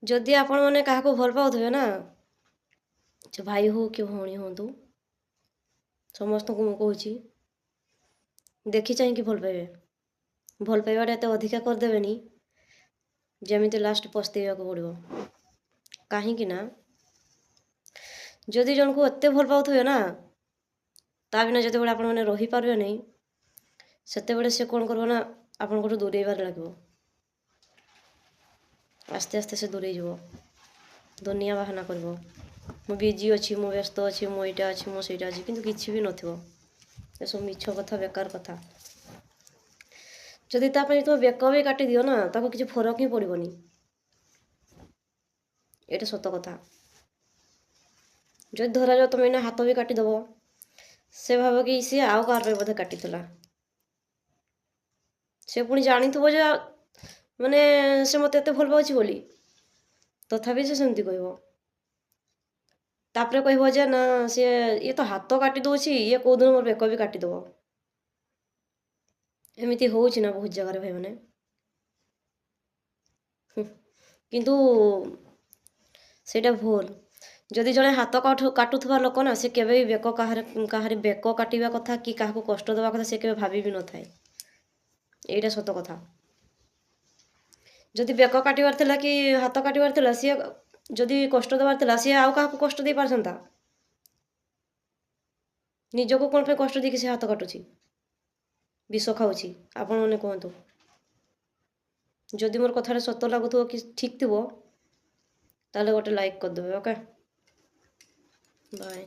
जदि आपण मैंने क्या भल पाथे ना से भाई हो कि भौणी हूँ समस्त को मुझे देखी चाहिए भल पाइबे भल पाइबाटा एत अधिका करदेवेनी जमी लास्ट पस्तेवा को पड़ो कहीं ना जदि जन को एत भल पाथे ना ता बिना जो आप रही पारे नहीं से सी कौन कर ना आपंकर दूरेबार लगे आस्ते आस्ते से दूरे जीव दुनिया बाहाना कर मु बिजी अच्छी मु व्यस्त अच्छी मु यहाँ अच्छी मो सहीटा अच्छी किंतु किसी भी नथिबो ये सब मिछ कथा बेकार कथा जदि तापाई तुम बेक भी काटी दियो ना ताको किसी फरक ही पड़ोनी ये सत कथा जदि धरा जाओ तुम एना हाथ भी काटिदेव से भाव कि सी आउ कार बोधे काटी से पुणी जानी माने से मत एत भल पाँच बोली तथापि से सेमती कह तापर कह जे ना सी ये तो हाथ काटी दौर ये कौ दिन मोर बेक भी काटिदेव एमती हो ना बहुत जगह भाई मैंने किंतु सेटा भूल जदि जड़े हाथ काटुवा लोक ना से केवे बेक कहार बेक काटा कथा कि क्या कष्ट देवा कथा से केवे भाभी भी न थाए यहीटा सत कथा जदि बेक काटबार थिला कि हाथ काटबार थिला सी जदि कष्ट देवार थिला सी आउ क्या कष्ट दे पारसंता निजको कौन पे कष्ट देकी से हाथ काटुची विष खाऊँ आपण मैंने कहतु जदि मोर कथा सत लगुव कि ठीक थो ताले गोटे लाइक करदे ओके बाय।